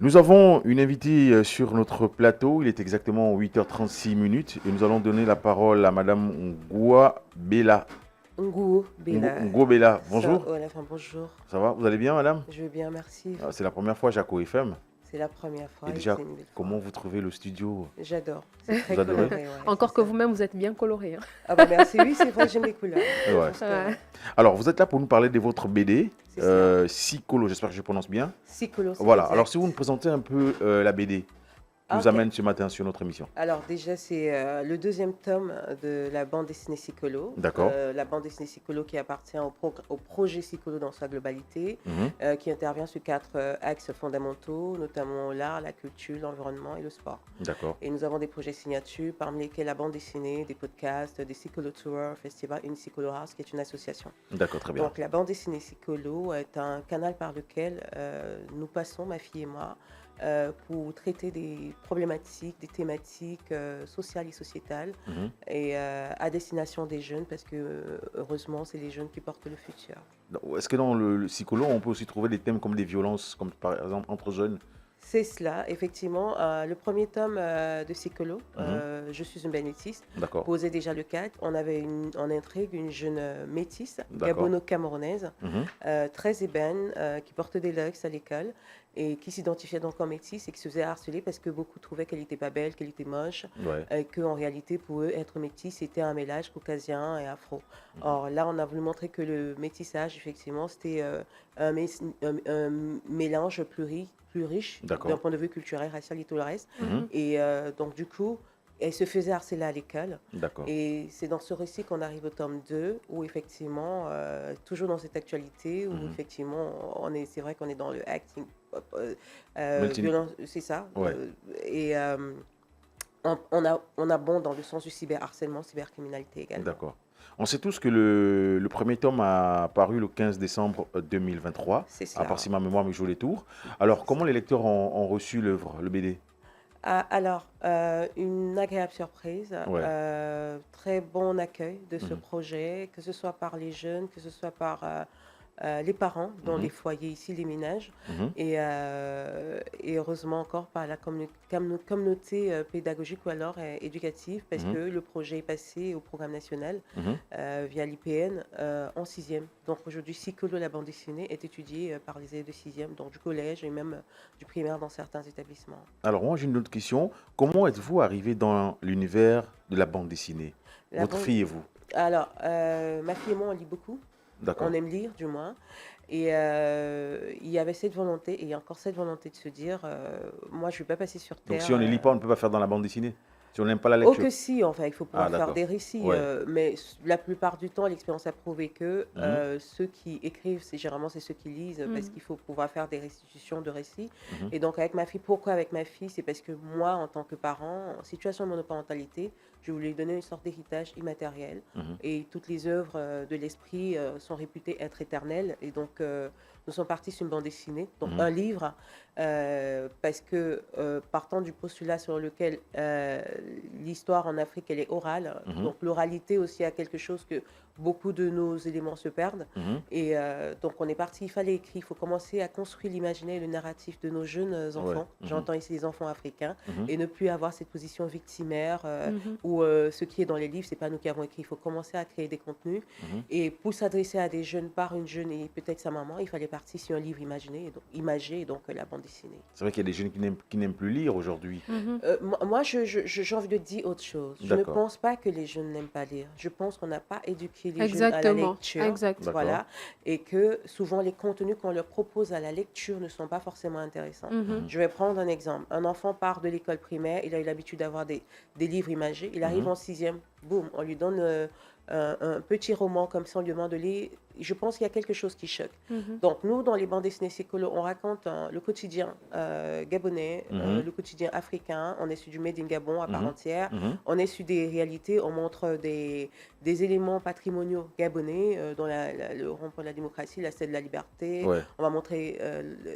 Nous avons une invitée sur notre plateau. Il est exactement 8h36 minutes et nous allons donner la parole à Madame Ngoua Bella. Ngou, Bella. Ngo Bella, Ça, bonjour. voilà, enfin, bonjour. Ça va? Vous allez bien, Madame? Je vais bien, merci. C'est la première fois à Jaco FM. C'est la première fois Et et déjà, c'est une belle fois. comment vous trouvez le studio? J'adore. C'est très Vous adorez? coloré. Ouais, Encore c'est que ça. vous-même, vous êtes bien coloré. Hein. Ah bah merci, oui, c'est vrai, j'aime les couleurs. Ouais. Parce que, Ouais. Alors, vous êtes là pour nous parler de votre BD, C'est ça. Sicolo, j'espère que je prononce bien. Psycholo, c'est Voilà, exact. alors si vous nous présentez un peu la BD qui nous Ok. amène ce matin sur notre émission. Alors déjà, c'est le deuxième tome de la bande dessinée Sicolo. D'accord. La bande dessinée Sicolo qui appartient au projet Sicolo dans sa globalité, Mhm. qui intervient sur 4 axes fondamentaux, notamment l'art, la culture, l'environnement et le sport. D'accord. Et nous avons des projets signatures, parmi lesquels la bande dessinée, des podcasts, des Sicolo Tours, Festival Unisicolo House, qui est une association. D'accord, très bien. Donc la bande dessinée Sicolo est un canal par lequel nous passons, ma fille et moi, pour traiter des problématiques, des thématiques sociales et sociétales, Mhm. et à destination des jeunes, parce que heureusement, c'est les jeunes qui portent le futur. Est-ce que dans le Sicolo, on peut aussi trouver des thèmes comme des violences, comme par exemple entre jeunes? C'est cela, effectivement. Le premier tome de Sicolo, Je suis une bénétiste, D'accord. posait déjà le cadre. On avait en intrigue une jeune métisse, D'accord. gabono-camerounaise, Mhm. très ébène, qui portait des lugs à l'école et qui s'identifiait donc comme métisse et qui se faisait harceler parce que beaucoup trouvaient qu'elle n'était pas belle, qu'elle était moche, Ouais. et qu'en réalité, pour eux, être métisse, c'était un mélange caucasien et afro. Or là, on a voulu montrer que le métissage, effectivement, c'était un mélange plus riche D'accord. d'un point de vue culturel, racial et tout le reste. Mhm. Et donc, du coup, elle se faisait harceler à l'école. D'accord. Et c'est dans ce récit qu'on arrive au tome 2, où effectivement, toujours dans cette actualité, où Mhm. effectivement, c'est vrai qu'on est dans le acting, Multi- c'est ça. Ouais. Et on abonde dans le sens du cyberharcèlement, cybercriminalité également. D'accord. On sait tous que le premier tome a paru le 15 décembre 2023, C'est à cela. part si ma mémoire me joue les tours. Alors, comment les lecteurs ont reçu l'œuvre, le BD? Alors, une agréable surprise, Ouais. très bon accueil de ce Mhm. projet, que ce soit par les jeunes, que ce soit par les parents dans Mhm. les foyers ici, les ménages, Mhm. et heureusement encore par la communauté pédagogique ou alors éducative, parce Mhm. que le projet est passé au programme national Mhm. via l'IPN en 6e. Donc aujourd'hui, Sicolo, la bande dessinée, est étudiée par les élèves de 6e, donc du collège et même du primaire dans certains établissements. Alors, moi, j'ai une autre question. Comment êtes-vous arrivé dans l'univers de la bande dessinée? La Votre bande- fille et vous? Alors, ma fille et moi, on lit beaucoup. D'accord. On aime lire, du moins. Et il y avait cette volonté, et il y a encore cette volonté de se dire, moi, je ne vais pas passer sur Donc, Terre. si on ne lit pas, on ne peut pas faire dans la bande dessinée? Si on n'aime pas la lecture? Oh que si, enfin, il faut pouvoir faire d'accord. des récits, Ouais. mais la plupart du temps, l'expérience a prouvé que Mhm. ceux qui écrivent, généralement c'est ceux qui lisent, parce Mhm. qu'il faut pouvoir faire des restitutions de récits. Mhm. Et donc avec ma fille, pourquoi avec ma fille? C'est parce que moi, en tant que parent, en situation de monoparentalité, je voulais lui donner une sorte d'héritage immatériel. Mhm. Et toutes les œuvres de l'esprit sont réputées être éternelles. Et donc nous sommes partis sur une bande dessinée, donc Mhm. un livre, parce que partant du postulat sur lequel l'histoire en Afrique, elle est orale. Mhm. Donc l'oralité aussi a quelque chose que beaucoup de nos éléments se perdent. Mhm. Et donc on est parti, il fallait écrire, il faut commencer à construire l'imaginaire et le narratif de nos jeunes enfants. Ouais. Mhm. J'entends ici les enfants africains. Mhm. Et ne plus avoir cette position victimaire Mhm. où ce qui est dans les livres, c'est pas nous qui avons écrit. Il faut commencer à créer des contenus. Mhm. Et pour s'adresser à des jeunes par une jeune et peut-être sa maman, il fallait partir sur un livre imagé, et donc la bande dessinée. C'est vrai qu'il y a des jeunes qui n'aiment plus lire aujourd'hui. Mhm. Moi, j'ai envie de dire autre chose. Je ne D'accord. pense pas que les jeunes n'aiment pas lire. Je pense qu'on n'a pas éduqué les jeunes à la Exactement. lecture. Exact. D'accord. Voilà. Et que souvent, les contenus qu'on leur propose à la lecture ne sont pas forcément intéressants. Mhm. Je vais prendre un exemple. Un enfant part de l'école primaire, il a eu l'habitude d'avoir des livres imagés. Il arrive Mhm. en 6e, boum, on lui donne un petit roman comme ça, on lui demande de lire. Je pense qu'il y a quelque chose qui choque. Mhm. Donc, nous, dans les bandes dessinées Sicolo, on raconte le quotidien gabonais, Mhm. le quotidien africain. On est sur du Made in Gabon à part Mhm. entière. Mhm. On est sur des réalités, on montre des éléments patrimoniaux gabonais, dont le rond-point de la démocratie, la Cité de la Liberté. Ouais. On va montrer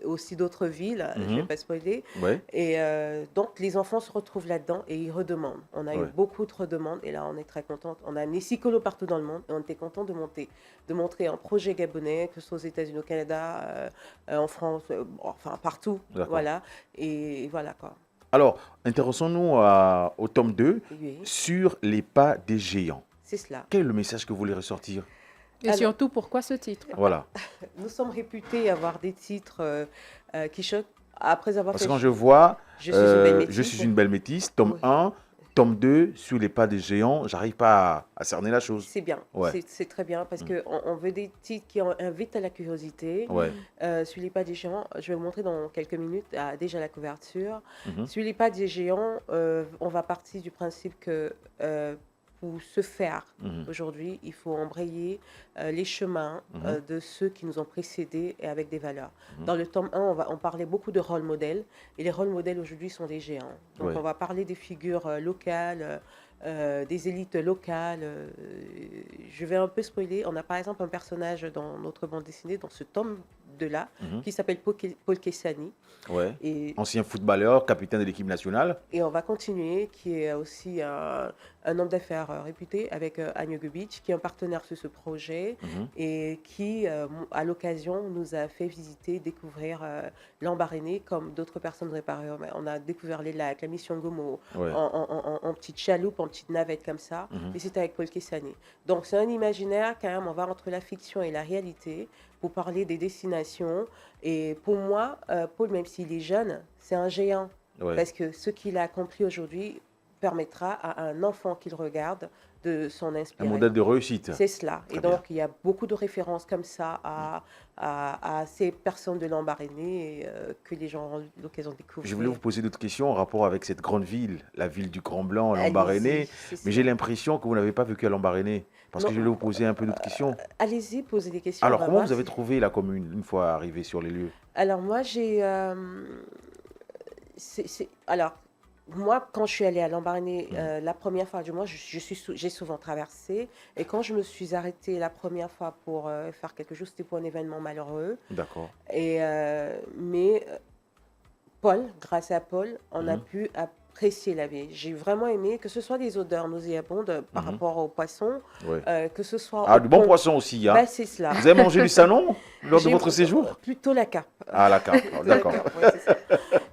aussi d'autres villes, je ne vais Mhm. pas spoiler. Ouais. Et donc, les enfants se retrouvent là-dedans et ils redemandent. On a eu Ouais. beaucoup de redemandes et là, on est très contente. On a amené Sicolo partout dans le monde. Et on était content de montrer un projet gabonais, que ce soit aux États-Unis, au Canada, en France, bon, enfin partout. D'accord. Voilà. Et voilà quoi. Alors, intéressons-nous au tome 2 Oui, sur les pas des géants. c'est cela. Quel est le message que vous voulez ressortir? Et Alors- surtout, pourquoi ce titre? Voilà. Nous sommes réputés avoir des titres qui choquent. Après avoir Parce fait que quand je vois Je suis une belle métisse. Je suis une belle métisse, tome Oui. 1, tome 2, sur les pas des géants, j'arrive pas à cerner la chose. C'est bien, Ouais. c'est très bien parce qu'on veut des titres qui invitent à la curiosité. Ouais. Sur les pas des géants, je vais vous montrer dans quelques minutes déjà la couverture. Mhm. Sur les pas des géants, on va partir du principe que pour se faire Mhm. aujourd'hui, il faut embrayer les chemins de ceux qui nous ont précédés et avec des valeurs. Mhm. Dans le tome 1, on parlait beaucoup de rôle modèles et les rôles modèles aujourd'hui sont des géants. Donc Ouais. on va parler des figures locales, des élites locales. Je vais un peu spoiler. On a par exemple un personnage dans notre bande dessinée, dans ce tome 2-là, Mhm. qui s'appelle Paul Kessani. Ouais. Et, Ancien footballeur, capitaine de l'équipe nationale. et on va continuer, qui est aussi un homme d'affaires réputé avec Agne Gubic, qui est un partenaire sur ce projet Mhm. et qui, à l'occasion, nous a fait visiter, découvrir l'Embarréné, comme d'autres personnes n'auraient pas. On a découvert les lacs, la mission Gomo, Ouais. en petite chaloupe, en petite navette comme ça. Mhm. Et c'était avec Paul Kessani. Donc c'est un imaginaire quand même, on va entre la fiction et la réalité pour parler des destinations. Et pour moi, Paul, même s'il est jeune, c'est un géant. Ouais. Parce que ce qu'il a accompli aujourd'hui permettra à un enfant qui le regarde de s'en Un inspirer. modèle de réussite. C'est cela. Très Et donc, il y a beaucoup de références comme ça à ces personnes de l'Embarréné que les gens ont l'occasion de découvrir. Je voulais vous poser d'autres questions en rapport avec cette grande ville, la ville du Grand Blanc, Allez-y, l'Embarréné. c'est Mais ça. j'ai l'impression que vous n'avez pas vécu à l'Embarréné. Parce que Non. je voulais vous poser un peu d'autres questions. Allez-y, posez des questions. Alors, on va comment voir vous avez si- trouvé la commune une fois arrivé sur les lieux? Alors, moi, Alors, moi, quand je suis allée à l'Embarréné la première fois du mois, j'ai souvent traversé. Et quand je me suis arrêtée la première fois pour faire quelque chose, c'était pour un événement malheureux. D'accord. Mais Paul, grâce à Paul, on a Mhm. pu apprécier la vie. J'ai vraiment aimé que ce soit des odeurs nauséabondes par Mhm. rapport aux poissons, Ouais. que ce soit Ah, au du bon pont. poisson aussi, hein? Bah, c'est cela. Vous avez mangé du salon lors de J'ai- votre séjour? Plutôt la carpe. Ah, la carte, Plutôt la d'accord. carpe, ouais, c'est ça.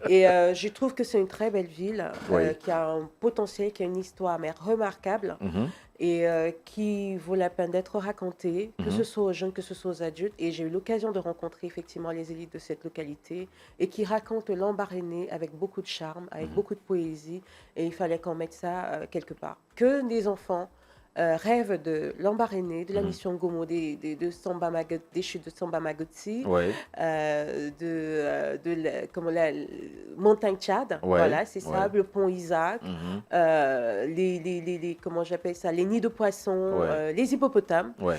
Et je trouve que c'est une très belle ville Oui. qui a un potentiel, qui a une histoire mais remarquable Mhm. et qui vaut la peine d'être racontée, que Mhm. ce soit aux jeunes, que ce soit aux adultes. Et j'ai eu l'occasion de rencontrer effectivement les élites de cette localité et qui racontent l'Embarréné avec beaucoup de charme, avec beaucoup de poésie. Et il fallait qu'on mette ça quelque part. Que des enfants rêvent de l'Embarréné, de la mission Gomo, de Samba des chutes de Samba Magotsi, Ouais. comment la montagne Tchad, Ouais, voilà, c'est ça, ouais. le pont Isaac, Mhm. comment j'appelle ça, les nids de poissons, Ouais. les hippopotames. Ouais.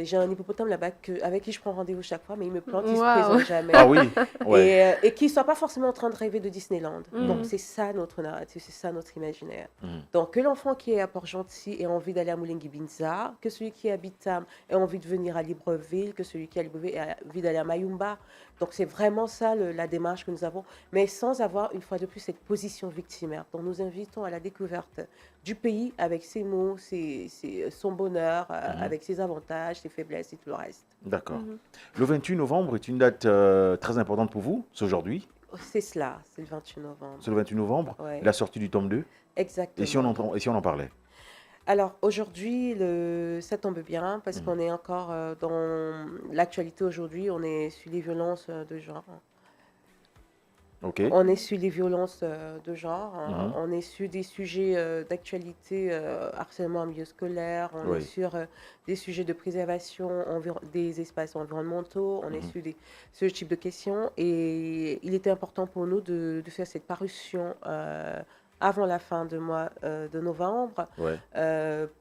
J'ai un hippopotame là-bas avec qui je prends rendez-vous chaque fois, mais il me plante, il se Waouh. présente jamais. Ah oui, ouais. Et qui ne soit pas forcément en train de rêver de Disneyland. Mhm. Donc c'est ça notre narratif, c'est ça notre imaginaire. Mhm. Donc que l'enfant qui est à Port-Gentil ait envie d'aller à Moulenguy-Binza, que celui qui habite Tam ait envie de venir à Libreville, que celui qui est à Libreville ait envie d'aller à Mayumba. Donc c'est vraiment ça la démarche que nous avons, mais sans avoir une fois de plus cette position victimaire. Donc nous invitons à la découverte du pays avec ses mots, son bonheur, avec ses avantages, ses faiblesses et tout le reste. D'accord. Mhm. Le 28 novembre est une date très importante pour vous, c'est aujourd'hui, C'est cela, c'est le 28 novembre. c'est le 28 novembre, Ouais. la sortie du tome 2. Exactement. Et si on en parlait? Alors aujourd'hui, ça tombe bien parce qu'on est encore dans l'actualité aujourd'hui, on est sur les violences de genre. Ok. On est sur les violences de genre, Mhm. on est sur des sujets d'actualité, harcèlement en milieu scolaire, on Oui. est sur des sujets de préservation des espaces environnementaux, on est Mhm. sur ce type de questions. Et il était important pour nous de faire cette parution avant la fin du mois de novembre Ouais.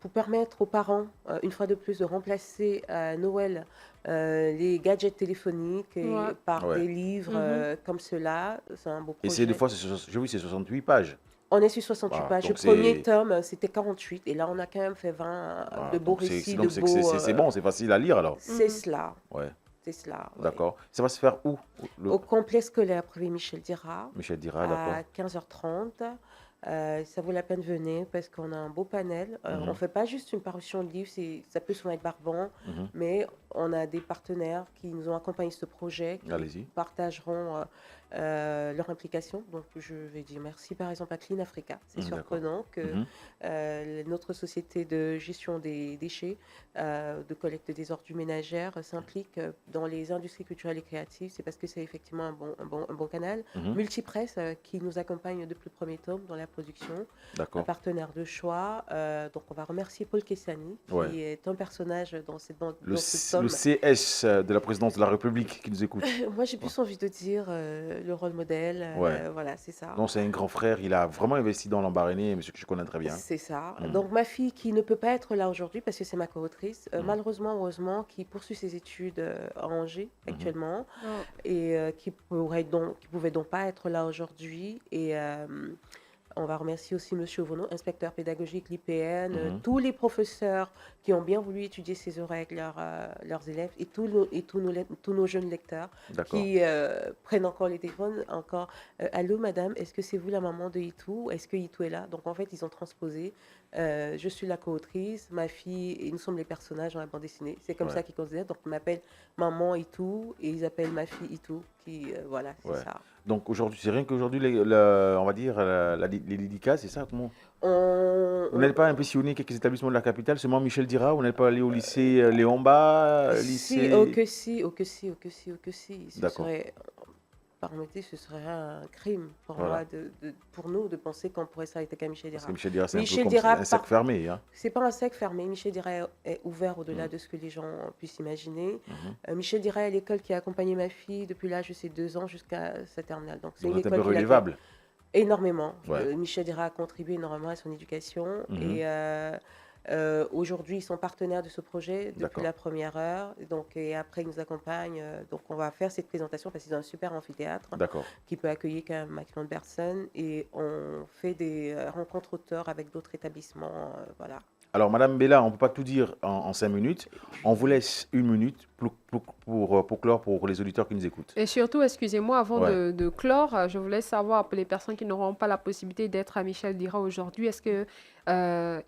pour permettre aux parents, une fois de plus, de remplacer à Noël les gadgets téléphoniques Ouais. par Ouais. des livres comme cela. C'est un beau Et projet. c'est des fois, j'ai vu, c'est 68 pages. On est sur 68 Voilà, pages. Le donc premier c'est- tome, c'était 48. Et là, on a quand même fait 20 Voilà, de beaux donc c'est- récits, donc de c'est- beaux... c'est bon, c'est facile à lire alors. C'est Mhm. cela. Ouais, C'est cela. ouais. d'accord. Ça va se faire où? Au complexe scolaire privé Michel Dira, Michel dira, à d'accord. 15h30. Ça vaut la peine, venez, parce qu'on a un beau panel. On ne Mhm. fait pas juste une parution de livre, ça peut souvent être barbant, Mhm. mais on a des partenaires qui nous ont accompagnés ce projet, qui Allez-y. partageront leur implication. Donc, je vais dire merci, par exemple, à Clean Africa. C'est D'accord. surprenant que Mhm. notre société de gestion des déchets, de collecte des ordures ménagères, s'implique dans les industries culturelles et créatives. C'est parce que c'est effectivement un bon canal. Mhm. Multipresse, qui nous accompagne depuis le premier tome dans la production, un D'accord. partenaire de choix. Donc, on va remercier Paul Kessani, Ouais. qui est un personnage Le, dans ce Le tome. CS de la présidence de la République qui nous écoute. Moi, j'ai Ouais. plus envie de dire le rôle modèle. Ouais. Voilà, c'est ça. Non, c'est un grand frère. Il a vraiment investi dans l'Embarréné, monsieur que je connais très bien. C'est ça. Mhm. Donc, ma fille qui ne peut pas être là aujourd'hui parce que c'est ma co-autrice, Mhm. malheureusement, heureusement, qui poursuit ses études à Angers Mhm. actuellement Oh. et qui pouvait donc pas être là aujourd'hui. Et on va remercier aussi Monsieur Vonneau, inspecteur pédagogique, l'IPN, Mhm. tous les professeurs qui ont bien voulu étudier ces heures avec leurs élèves et tous nos jeunes lecteurs D'accord. qui prennent encore les téléphones, encore allô madame, est-ce que c'est vous la maman de Itou? Est-ce que Itou est là? Donc en fait, ils ont transposé. Je suis la co-autrice, ma fille, et nous sommes les personnages dans la bande dessinée. C'est comme Ouais. ça qu'ils considèrent. Donc ils m'appellent maman Itou et ils appellent ma fille Itou, qui, voilà, c'est Ouais. ça. Donc aujourd'hui, c'est rien qu'aujourd'hui, on va dire, les dédicaces, c'est ça comment? On, Vous on- n'êtes pas impressionné quelques établissements de la capitale, seulement Michel Dira, vous n'êtes pas allé au lycée Léon Bas, Si, lycée... oh que si, ce D'accord, serait, permettez, ce serait un crime pour voilà. moi, pour nous, de penser qu'on pourrait s'arrêter qu'à Michel Parce que Dira. Michel Dira, c'est un peu Michel comme Dira, un cercle fermé, hein. c'est pas un cercle fermé. Michel Dira est ouvert au-delà Mhm. de ce que les gens puissent imaginer. Mhm. Michel Dira est l'école qui a accompagné ma fille depuis l'âge de ses 2 ans jusqu'à sa terminale. Donc c'est Donc une vous êtes un peu école qui l'accueille relevable. énormément. Ouais. Michel Dira a contribué énormément à son éducation Mhm. et aujourd'hui, ils sont partenaires de ce projet depuis D'accord, la première heure. Et après, ils nous accompagnent. Donc, on va faire cette présentation parce qu'ils ont un super amphithéâtre d'accord. qui peut accueillir qu'un maximum de personnes. Et on fait des rencontres auteurs avec d'autres établissements. Voilà. Alors, Madame Bella, on ne peut pas tout dire en 5 minutes. On vous laisse 1 minute pour clore pour les auditeurs qui nous écoutent. Et surtout, excusez-moi, avant Ouais. de clore, je voulais savoir pour les personnes qui n'auront pas la possibilité d'être à Michel Dira aujourd'hui, est-ce que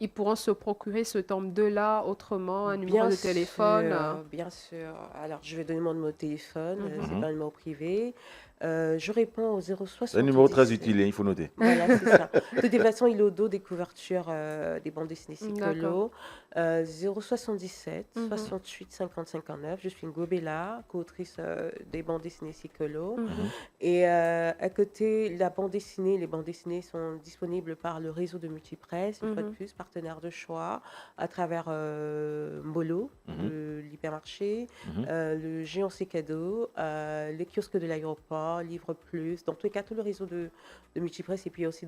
ils pourront se procurer ce tome 2 là autrement, un numéro de téléphone? Bien sûr. Alors, je vais donner mon numéro de téléphone. C'est Mhm. pas un numéro privé. Je réponds au C'est un numéro très 077. utile, hein, il faut noter. Voilà, c'est ça. De toute façon, il est au dos des couvertures des bandes dessinées D'accord. Sicolo. 077 Mhm. 68 50 59. Je suis Ngobella, co-autrice des bandes dessinées Sicolo. Mhm. Mhm. Et à côté, les bandes dessinées sont disponibles par le réseau de Multipresse, une fois de Mhm. plus, partenaire de choix, à travers Mbolo, Mhm. l'hypermarché, Mhm. le Géant C'est Cadeau, les kiosques de l'aéroport, Livre Plus, dans tous les cas, tout le réseau de Multipresse, et puis il y a aussi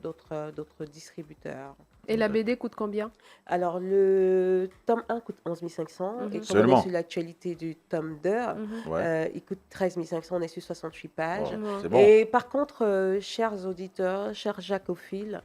d'autres distributeurs. Et la BD coûte combien? Alors, le tome 1 coûte 11 500, et Mhm. comme on est Seulement. sur l'actualité du tome 2, Mhm. Ouais. il coûte 13 500, on est sur 68 pages. Wow, Ouais. c'est bon. Et par contre, chers auditeurs, chers jacophiles,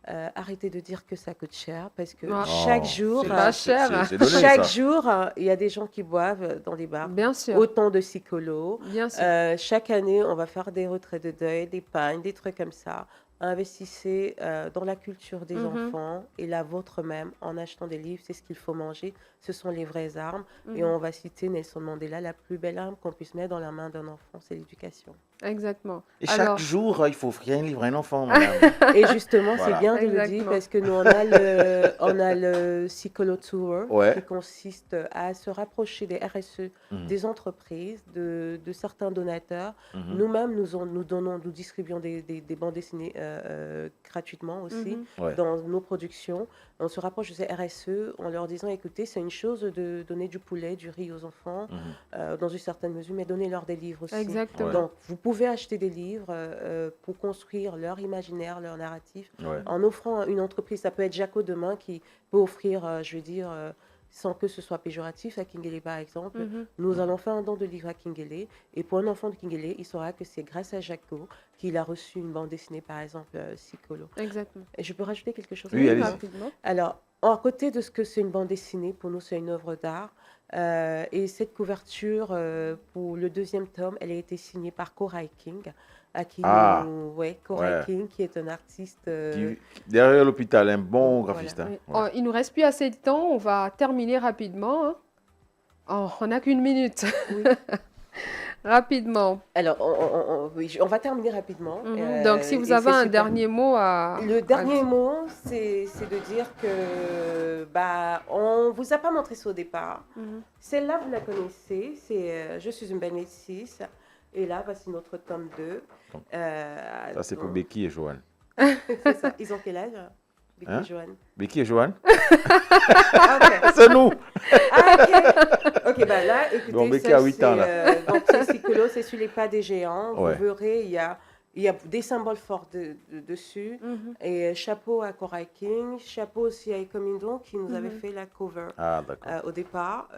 arrêtez de dire que ça coûte cher parce que Ouais. chaque Non, jour, C'est pas cher. c'est donné, chaque ça. jour, il y a des gens qui boivent dans des bars. Bien sûr, Autant de Sicolo. bien sûr. Chaque année, on va faire des retraits de deuil, des pagnes, des trucs comme ça. Investissez dans la culture des Mhm. enfants et la vôtre même en achetant des livres. C'est ce qu'il faut manger. Ce sont les vraies armes. Et Mhm. on va citer Nelson Mandela, la plus belle arme qu'on puisse mettre dans la main d'un enfant, c'est l'éducation. Exactement. Et chaque Alors, jour, il faut rien livrer un enfant, madame. Et justement, Voilà. c'est bien de le dire Exactement. parce que nous, on a le Psycholo Tour Ouais. qui consiste à se rapprocher des RSE, Mhm. des entreprises, de certains donateurs. Mhm. Nous-mêmes, nous distribuons des bandes dessinées gratuitement aussi Mhm. Ouais. dans nos productions. On se rapproche de ces RSE en leur disant, écoutez, c'est une chose de donner du poulet, du riz aux enfants, Mhm. dans une certaine mesure, mais donnez-leur des livres aussi. Exactement. Ouais. Donc, vous pouvez acheter des livres pour construire leur imaginaire, leur narratif, Ouais. en offrant une entreprise. Ça peut être Jaco demain qui peut offrir, je veux dire, sans que ce soit péjoratif, à Kingele par exemple. Mhm. Nous allons faire un don de livre à Kingele. Et pour un enfant de Kingele, il saura que c'est grâce à Jaco qu'il a reçu une bande dessinée, par exemple, Sicolo. Exactement. Et je peux rajouter quelque chose? Oui, allez-y. Rapidement. Alors, à côté de ce que c'est une bande dessinée, pour nous, c'est une œuvre d'art. Et cette couverture, pour le deuxième tome, elle a été signée par Koray King, à qui Ah, Koray ouais. King, qui est un artiste. Derrière l'hôpital, un bon Voilà. graphiste. Hein. Oui. Ouais. Oh, il nous reste plus assez de temps. On va terminer rapidement, hein. Oh, on n'a qu'une minute. Oui. Rapidement. Alors, oui, on va terminer rapidement. Donc, si vous Et avez c'est un super. dernier mot Le à dernier dire. mot, c'est de dire que on vous a pas montré ça au départ. Mhm. Celle-là, vous la connaissez. C'est Je suis une belle métisse. Et là, voici notre tome 2. Ça, c'est pour Becky et Joanne. C'est ça. Ils ont quel âge, Becky Hein? et Joanne? Becky et Joanne? Ah, ok. C'est nous! Ah, ok. Ok, bah là, écoutez, Bon, Becky ça, a 8 ans, là. donc, c'est Psycholo, c'est sur les pas des géants. Ouais. Vous verrez, il y a des symboles forts dessus. Mhm. Et chapeau à Koray King, chapeau aussi à Ekomindon qui nous avait Mhm. fait la cover Ah, d'accord. au départ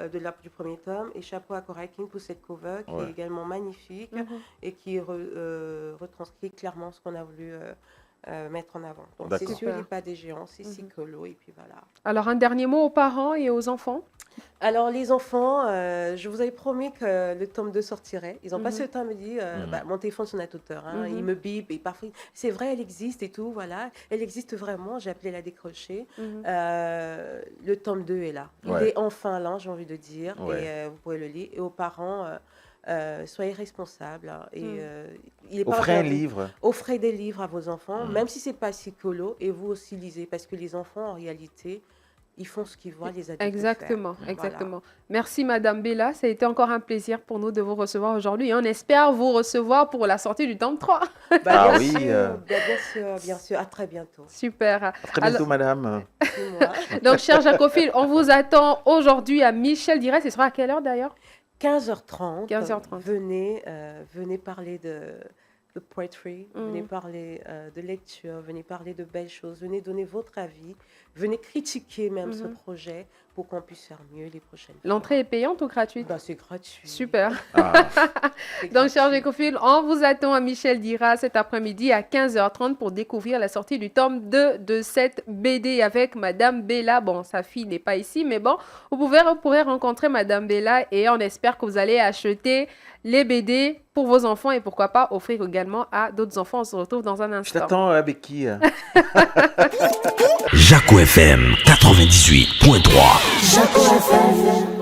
du premier tome. Et chapeau à Koray King pour cette cover qui Ouais. est également magnifique Mhm. et qui retranscrit clairement ce qu'on a voulu mettre en avant. Donc c'est D'accord. sur Super. les pas des géants, c'est Mhm. Psycholo et puis voilà. Alors, un dernier mot aux parents et aux enfants? Alors les enfants, je vous avais promis que le tome 2 sortirait. Ils ont Mhm. passé le temps à me dire, mon téléphone sonne à toute heure, hein, Mhm. il me bip et parfois, c'est vrai, elle existe et tout, voilà. Elle existe vraiment, j'ai appelé la décrocher. Mhm. Le tome 2 est là. Il Ouais. est enfin là, j'ai envie de dire, Ouais. et vous pouvez le lire. Et aux parents, soyez responsables. Hein, et, Mhm. il est pas Offrez un interdit. livre. Offrez des livres à vos enfants, Mhm. même si c'est pas psycholo, et vous aussi lisez, parce que les enfants, en réalité, ils font ce qu'ils voient les adultes Exactement, faire. exactement. Merci Madame Bella, ça a été encore un plaisir pour nous de vous recevoir aujourd'hui et on espère vous recevoir pour la sortie du tome 3. Voilà. Ah Bien oui, sûr, bien sûr. À très bientôt. Super. À très bientôt, Alors, madame. C'est moi. donc, cher Jacophile, on vous attend aujourd'hui à Michel Diret. Ce sera à quelle heure d'ailleurs? 15h30. 15h30. Venez parler de poetry, venez parler de lecture, venez parler de belles choses, venez donner votre avis, venez critiquer même ce projet pour qu'on puisse faire mieux les prochaines fois. L'entrée est payante ou gratuite? Bah, c'est gratuit. Super. Ah, C'est Donc, cher gratuit. Jacophile, on vous attend à Michel Dira cet après-midi à 15h30 pour découvrir la sortie du tome 2 de cette BD avec Madame Bella. Bon, sa fille n'est pas ici, mais bon, vous pourrez rencontrer Madame Bella et on espère que vous allez acheter les BD pour vos enfants et pourquoi pas offrir également à d'autres enfants. On se retrouve dans un je instant. t'attends, Becky. Jaco FM 98.3. Jaco FM.